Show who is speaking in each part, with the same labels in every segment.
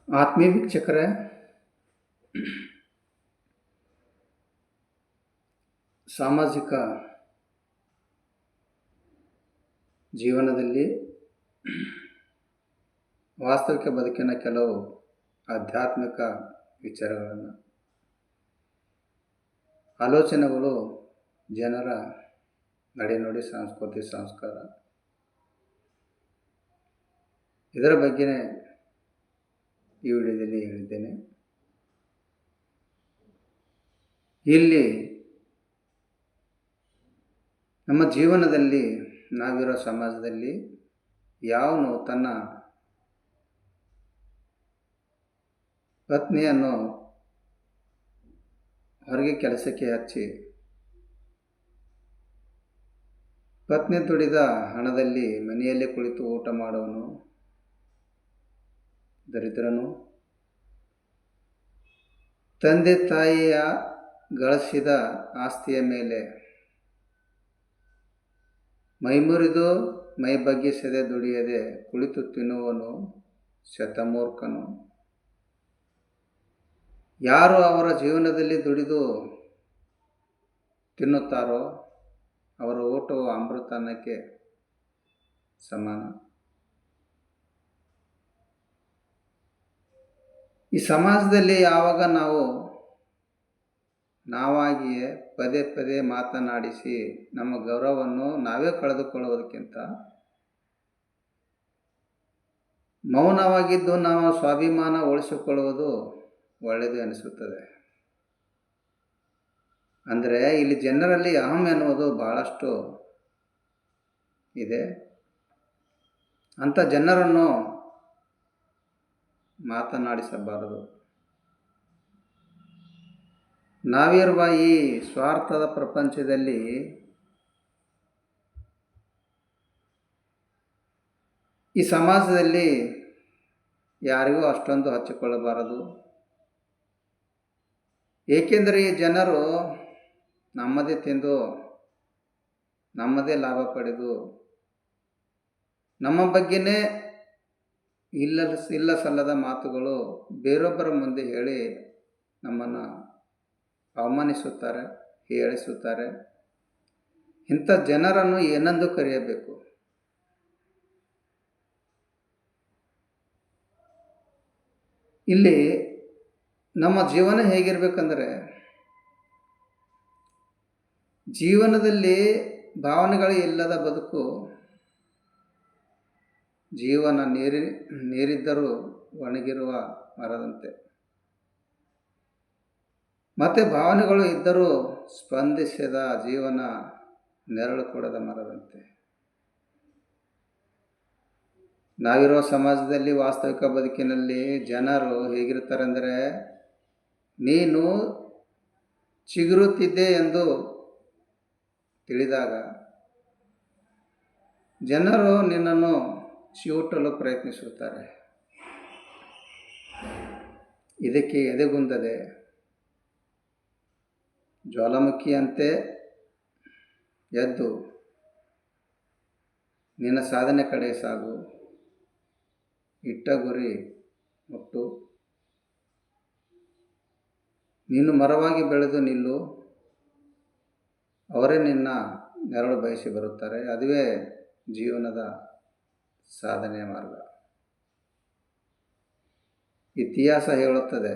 Speaker 1: ಆತ್ಮೀಯ ವೀಕ್ಷಕರೇ, ಸಾಮಾಜಿಕ ಜೀವನದಲ್ಲಿ ವಾಸ್ತವಿಕ ಬದುಕಿನ ಕೆಲವು ಆಧ್ಯಾತ್ಮಿಕ ವಿಚಾರಗಳನ್ನು, ಆಲೋಚನೆಗಳು, ಜನರ ನಡೆನುಡಿ, ಸಂಸ್ಕೃತಿ, ಸಂಸ್ಕಾರ ಇದರ ಬಗ್ಗೆ ಈ ವಿಡಿಯೋದಲ್ಲಿ ಹೇಳಿದ್ದೇನೆ. ಇಲ್ಲಿ ನಮ್ಮ ಜೀವನದಲ್ಲಿ ನಾವಿರೋ ಸಮಾಜದಲ್ಲಿ ಯಾವನು ತನ್ನ ಪತ್ನಿಯನ್ನು ಹೊರಗೆ ಕೆಲಸಕ್ಕೆ ಹಚ್ಚಿ ಪತ್ನಿ ದುಡಿದ ಹಣದಲ್ಲಿ ಮನೆಯಲ್ಲೇ ಕುಳಿತು ಊಟ ಮಾಡುವನು ದರಿದ್ರನು, ತಂದೆ ತಾಯಿಯ ಗಳಿಸಿದ ಆಸ್ತಿಯ ಮೇಲೆ ಮೈಮುರಿದು ಮೈ ಬಗ್ಗಿಸದೆ ದುಡಿಯದೆ ಕುಳಿತು ತಿನ್ನುವನು ಶತಮೂರ್ಖನು. ಯಾರು ಅವರ ಜೀವನದಲ್ಲಿ ದುಡಿದು ತಿನ್ನುತ್ತಾರೋ ಅವರ ಊಟವು ಅಮೃತನ್ನಕ್ಕೆ ಸಮಾನ. ಈ ಸಮಾಜದಲ್ಲಿ ಯಾವಾಗ ನಾವು ನಾವಾಗಿಯೇ ಪದೇ ಪದೇ ಮಾತನಾಡಿಸಿ ನಮ್ಮ ಗೌರವವನ್ನು ನಾವೇ ಕಳೆದುಕೊಳ್ಳುವುದಕ್ಕಿಂತ ಮೌನವಾಗಿದ್ದು ನಾವು ಸ್ವಾಭಿಮಾನ ಉಳಿಸಿಕೊಳ್ಳುವುದು ಒಳ್ಳೆಯದು ಅನಿಸುತ್ತದೆ. ಅಂದರೆ ಇಲ್ಲಿ ಜನರಲ್ಲಿ ಅಹಂ ಎನ್ನುವುದು ಬಹಳಷ್ಟು ಇದೆ. ಅಂಥ ಜನರನ್ನು ಮಾತನಾಡಿಸಬಾರದು. ನಾವಿರುವ ಈ ಸ್ವಾರ್ಥದ ಪ್ರಪಂಚದಲ್ಲಿ ಈ ಸಮಾಜದಲ್ಲಿ ಯಾರಿಗೂ ಅಷ್ಟೊಂದು ಹಚ್ಚಿಕೊಳ್ಳಬಾರದು. ಏಕೆಂದರೆ ಈ ಜನರು ನಮ್ಮದೇ ತಿಂದು ನಮ್ಮದೇ ಲಾಭ ಪಡೆದು ನಮ್ಮ ಬಗ್ಗೆನೇ ಇಲ್ಲ ಸಲ್ಲದ ಮಾತುಗಳು ಬೇರೊಬ್ಬರ ಮುಂದೆ ಹೇಳಿ ನಮ್ಮನ್ನು ಅವಮಾನಿಸುತ್ತಾರೆ, ಹೀಯಾಳಿಸುತ್ತಾರೆ. ಇಂಥ ಜನರನ್ನು ಏನೆಂದು ಕರೆಯಬೇಕು? ಇಲ್ಲಿ ನಮ್ಮ ಜೀವನ ಹೇಗಿರಬೇಕಂದ್ರೆ, ಜೀವನದಲ್ಲಿ ಭಾವನೆಗಳು ಇಲ್ಲದ ಬದುಕು ಜೀವನ ನೀರಿದ್ದರೂ ಒಣಗಿರುವ ಮರದಂತೆ, ಮತ್ತು ಭಾವನೆಗಳು ಇದ್ದರೂ ಸ್ಪಂದಿಸದ ಜೀವನ ನೆರಳು ಕೊಡದ ಮರದಂತೆ. ನಾವಿರುವ ಸಮಾಜದಲ್ಲಿ ವಾಸ್ತವಿಕ ಬದುಕಿನಲ್ಲಿ ಜನರು ಹೇಗಿರ್ತಾರೆ ಅಂದರೆ, ನೀನು ಚಿಗುರುತ್ತಿದ್ದೆ ಎಂದು ತಿಳಿದಾಗ ಜನರು ನಿನ್ನನ್ನು ಚಿವುಟಲು ಪ್ರಯತ್ನಿಸುತ್ತಾರೆ. ಇದಕ್ಕೆ ಎದೆಗುಂದದೆ ಜ್ವಾಲಾಮುಖಿಯಂತೆ ಎದ್ದು ನಿನ್ನ ಸಾಧನೆ ಕಡೆ ಸಾಗು. ಇಟ್ಟ ಗುರಿ ಮುಟ್ಟು. ನೀನು ಮರವಾಗಿ ಬೆಳೆದು ನಿಲ್ಲು. ಅವರೇ ನಿನ್ನ ನೆರಳು ಬಯಸಿ ಬರುತ್ತಾರೆ. ಅದುವೇ ಜೀವನದ ಸಾಧನೆಯ ಮಾರ್ಗ. ಇತಿಹಾಸ ಹೇಳುತ್ತದೆ,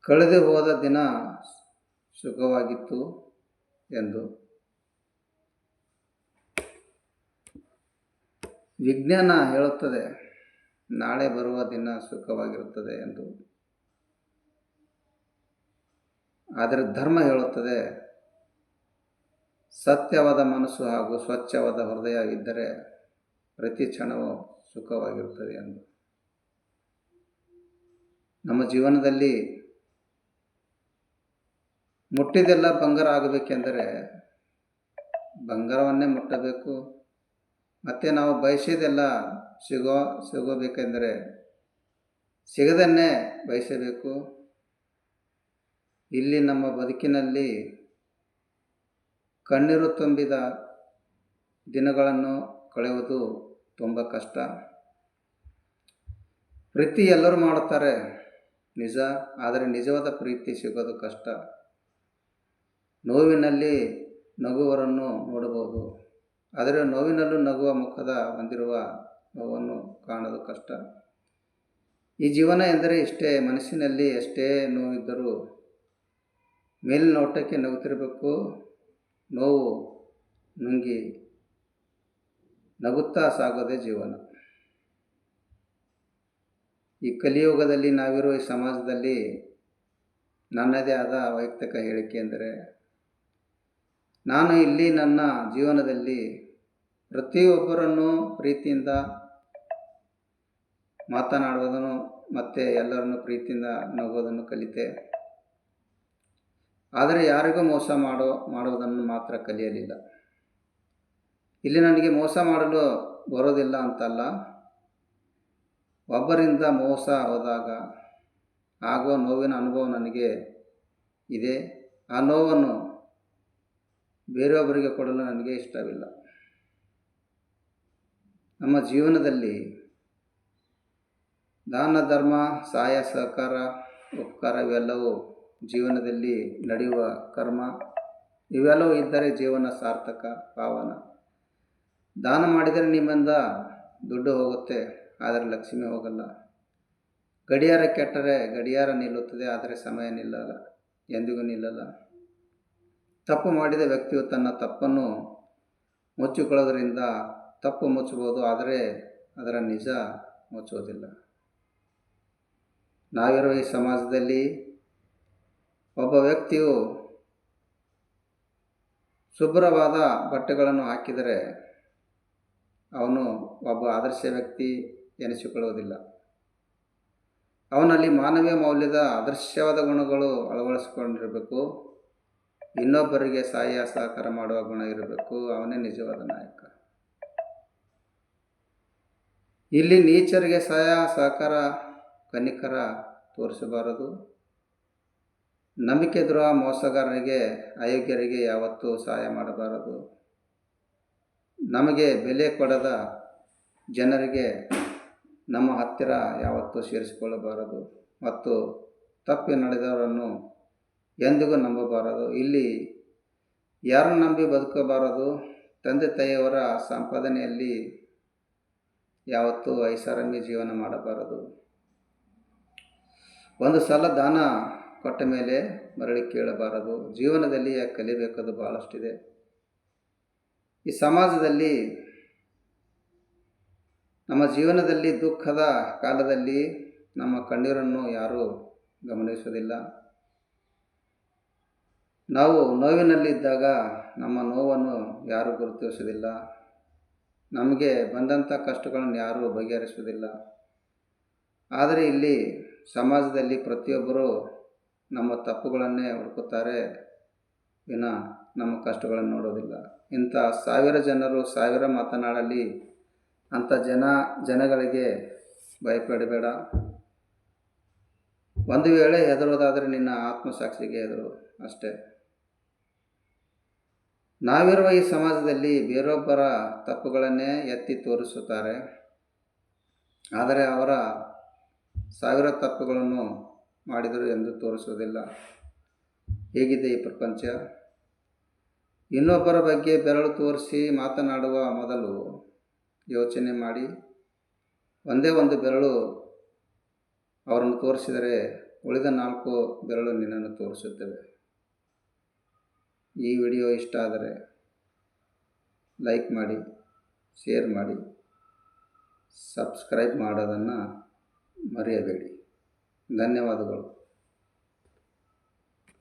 Speaker 1: ಕಳೆದು ಹೋದ ದಿನ ಸುಖವಾಗಿತ್ತು ಎಂದು. ವಿಜ್ಞಾನ ಹೇಳುತ್ತದೆ, ನಾಳೆ ಬರುವ ದಿನ ಸುಖವಾಗಿರುತ್ತದೆ ಎಂದು. ಆದರೆ ಧರ್ಮ ಹೇಳುತ್ತದೆ, ಸತ್ಯವಾದ ಮನಸ್ಸು ಹಾಗೂ ಸ್ವಚ್ಛವಾದ ಹೃದಯ ಇದ್ದರೆ ಪ್ರತಿ ಕ್ಷಣವೂ ಸುಖವಾಗಿರುತ್ತದೆ ಎಂದು. ನಮ್ಮ ಜೀವನದಲ್ಲಿ ಮುಟ್ಟಿದೆಲ್ಲ ಬಂಗಾರ ಆಗಬೇಕೆಂದರೆ ಬಂಗಾರವನ್ನೇ ಮುಟ್ಟಬೇಕು. ಮತ್ತು ನಾವು ಬಯಸಿದೆಲ್ಲ ಸಿಗೋಬೇಕೆಂದರೆ ಸಿಗದನ್ನೇ ಬಯಸಬೇಕು. ಇಲ್ಲಿ ನಮ್ಮ ಬದುಕಿನಲ್ಲಿ ಕಣ್ಣೀರು ತುಂಬಿದ ದಿನಗಳನ್ನು ಕಳೆಯುವುದು ತುಂಬ ಕಷ್ಟ. ಪ್ರೀತಿ ಎಲ್ಲರೂ ಮಾಡುತ್ತಾರೆ ನಿಜ, ಆದರೆ ನಿಜವಾದ ಪ್ರೀತಿ ಸಿಗೋದು ಕಷ್ಟ. ನೋವಿನಲ್ಲಿ ನಗುವವರನ್ನು ನೋಡಬಹುದು, ಆದರೆ ನೋವಿನಲ್ಲೂ ನಗುವ ಮುಖದ ಹೊಂದಿರುವ ನೋವನ್ನು ಕಾಣೋದು ಕಷ್ಟ. ಈ ಜೀವನ ಎಂದರೆ ಇಷ್ಟೇ, ಮನಸ್ಸಿನಲ್ಲಿ ಎಷ್ಟೇ ನೋವಿದ್ದರೂ ಮೇಲ್ನೋಟಕ್ಕೆ ನಗುತ್ತಿರಬೇಕು. ನೋವು ನುಂಗಿ ನಗುತ್ತಾ ಸಾಗೋದೇ ಜೀವನ. ಈ ಕಲಿಯುಗದಲ್ಲಿ ನಾವಿರುವ ಈ ಸಮಾಜದಲ್ಲಿ ನನ್ನದೇ ಆದ ವೈಯಕ್ತಿಕ ಹೇಳಿಕೆ ಎಂದರೆ, ನಾನು ಇಲ್ಲಿ ನನ್ನ ಜೀವನದಲ್ಲಿ ಪ್ರತಿಯೊಬ್ಬರನ್ನು ಪ್ರೀತಿಯಿಂದ ಮಾತನಾಡುವುದನ್ನು ಮತ್ತು ಎಲ್ಲರನ್ನು ಪ್ರೀತಿಯಿಂದ ನಗೋದನ್ನು ಕಲಿತೆ. ಆದರೆ ಯಾರಿಗೂ ಮೋಸ ಮಾಡುವುದನ್ನು ಮಾತ್ರ ಕಲಿಯಲಿಲ್ಲ. ಇಲ್ಲಿ ನನಗೆ ಮೋಸ ಮಾಡಲು ಬರೋದಿಲ್ಲ ಅಂತಲ್ಲ, ಒಬ್ಬರಿಂದ ಮೋಸ ಹೋದಾಗ ಆಗುವ ನೋವಿನ ಅನುಭವ ನನಗೆ ಇದೆ. ಆ ನೋವನ್ನು ಬೇರೆಯೊಬ್ಬರಿಗೆ ಕೊಡಲು ನನಗೆ ಇಷ್ಟವಿಲ್ಲ. ನಮ್ಮ ಜೀವನದಲ್ಲಿ ದಾನ ಧರ್ಮ, ಸಹಾಯ ಸಹಕಾರ, ಉಪಕಾರ ಇವೆಲ್ಲವೂ ಜೀವನದಲ್ಲಿ ನಡೆಯುವ ಕರ್ಮ. ಇವೆಲ್ಲವೂ ಇದ್ದರೆ ಜೀವನ ಸಾರ್ಥಕ, ಪಾವನ. ದಾನ ಮಾಡಿದರೆ ನಿಮ್ಮಿಂದ ದುಡ್ಡು ಹೋಗುತ್ತೆ, ಆದರೆ ಲಕ್ಷ್ಮಿ ಹೋಗಲ್ಲ. ಗಡಿಯಾರ ಕೆಟ್ಟರೆ ಗಡಿಯಾರ ನಿಲ್ಲುತ್ತದೆ, ಆದರೆ ಸಮಯ ನಿಲ್ಲಲ್ಲ, ಎಂದಿಗೂ ನಿಲ್ಲಲ್ಲ. ತಪ್ಪು ಮಾಡಿದ ವ್ಯಕ್ತಿಯು ತನ್ನ ತಪ್ಪನ್ನು ಮುಚ್ಚಿಕೊಳ್ಳೋದ್ರಿಂದ ತಪ್ಪು ಮುಚ್ಚಬಹುದು, ಆದರೆ ಅದರ ನಿಜ ಮುಚ್ಚುವುದಿಲ್ಲ. ನಾವಿರುವ ಈ ಸಮಾಜದಲ್ಲಿ ಒಬ್ಬ ವ್ಯಕ್ತಿಯು ಶುಭ್ರವಾದ ಬಟ್ಟೆಗಳನ್ನು ಹಾಕಿದರೆ ಅವನು ಒಬ್ಬ ಆದರ್ಶ ವ್ಯಕ್ತಿ ಎನಿಸಿಕೊಳ್ಳುವುದಿಲ್ಲ. ಅವನಲ್ಲಿ ಮಾನವೀಯ ಮೌಲ್ಯದ ಆದರ್ಶವಾದ ಗುಣಗಳು ಅಳವಡಿಸಿಕೊಂಡಿರಬೇಕು. ಇನ್ನೊಬ್ಬರಿಗೆ ಸಹಾಯ ಸಹಕಾರ ಮಾಡುವ ಗುಣ ಇರಬೇಕು. ಅವನೇ ನಿಜವಾದ ನಾಯಕ. ಇಲ್ಲಿ ನೀಚರಿಗೆ ಸಹಾಯ ಸಹಕಾರ, ಕನಿಕರ ತೋರಿಸಬಾರದು. ನಂಬಿಕೆ ದ್ರೋಹ, ಮೋಸಗಾರರಿಗೆ, ಅಯೋಗ್ಯರಿಗೆ ಯಾವತ್ತೂ ಸಹಾಯ ಮಾಡಬಾರದು. ನಮಗೆ ಬೆಲೆ ಕೊಡದ ಜನರಿಗೆ ನಮ್ಮ ಹತ್ತಿರ ಯಾವತ್ತೂ ಸೇರಿಸಿಕೊಳ್ಳಬಾರದು ಮತ್ತು ತಪ್ಪಿ ನಡೆದವರನ್ನು ಎಂದಿಗೂ ನಂಬಬಾರದು. ಇಲ್ಲಿ ಯಾರನ್ನು ನಂಬಿ ಬದುಕಬಾರದು. ತಂದೆ ತಾಯಿಯವರ ಸಂಪಾದನೆಯಲ್ಲಿ ಯಾವತ್ತೂ ಐಷಾರಾಮಿ ಜೀವನ ಮಾಡಬಾರದು. ಒಂದು ಸಲ ದಾನ ಕೊಟ್ಟ ಮೇಲೆ ಮರಳಿ ಕೇಳಬಾರದು. ಜೀವನದಲ್ಲಿ ಕಲಿಯಬೇಕಾದ ಭಾಳಷ್ಟಿದೆ. ಈ ಸಮಾಜದಲ್ಲಿ ನಮ್ಮ ಜೀವನದಲ್ಲಿ ದುಃಖದ ಕಾಲದಲ್ಲಿ ನಮ್ಮ ಕಣ್ಣೀರನ್ನು ಯಾರೂ ಗಮನಿಸುವುದಿಲ್ಲ. ನಾವು ನೋವಿನಲ್ಲಿದ್ದಾಗ ನಮ್ಮ ನೋವನ್ನು ಯಾರೂ ಗುರುತಿಸುವುದಿಲ್ಲ. ನಮಗೆ ಬಂದಂಥ ಕಷ್ಟಗಳನ್ನು ಯಾರೂ ಬಗೆಹರಿಸುವುದಿಲ್ಲ. ಆದರೆ ಇಲ್ಲಿ ಸಮಾಜದಲ್ಲಿ ಪ್ರತಿಯೊಬ್ಬರೂ ನಮ್ಮ ತಪ್ಪುಗಳನ್ನೇ ಹುಡುಕುತ್ತಾರೆ ವಿನ ನಮ್ಮ ಕಷ್ಟಗಳನ್ನು ನೋಡೋದಿಲ್ಲ. ಇಂಥ ಸಾವಿರ ಜನರು ಸಾವಿರ ಮಾತನಾಡಲಿ, ಅಂಥ ಜನಗಳಿಗೆ ಭಯಪಡಬೇಡ. ಒಂದು ವೇಳೆ ಹೆದರೋದಾದರೆ ನಿನ್ನ ಆತ್ಮಸಾಕ್ಷಿಗೆ ಹೆದರು ಅಷ್ಟೇ. ನಾವಿರುವ ಈ ಸಮಾಜದಲ್ಲಿ ಬೇರೊಬ್ಬರ ತಪ್ಪುಗಳನ್ನೇ ಎತ್ತಿ ತೋರಿಸುತ್ತಾರೆ, ಆದರೆ ಅವರ ಸಾವಿರ ತಪ್ಪುಗಳನ್ನು ಮಾಡಿದರು ಎಂದು ತೋರಿಸುವುದಿಲ್ಲ. ಹೇಗಿದೆ ಈ ಪ್ರಪಂಚ? ಇನ್ನೊಬ್ಬರ ಬಗ್ಗೆ ಬೆರಳು ತೋರಿಸಿ ಮಾತನಾಡುವ ಮೊದಲು ಯೋಚನೆ ಮಾಡಿ. ಒಂದೇ ಒಂದು ಬೆರಳು ಅವರನ್ನು ತೋರಿಸಿದರೆ ಉಳಿದ 4 ಬೆರಳು ನಿನ್ನನ್ನು ತೋರಿಸುತ್ತವೆ. ಈ ವಿಡಿಯೋ ಇಷ್ಟ ಆದರೆ ಲೈಕ್ ಮಾಡಿ, ಶೇರ್ ಮಾಡಿ, ಸಬ್ಸ್ಕ್ರೈಬ್ ಮಾಡೋದನ್ನು ಮರೆಯಬೇಡಿ. ಧನ್ಯವಾದಗಳು.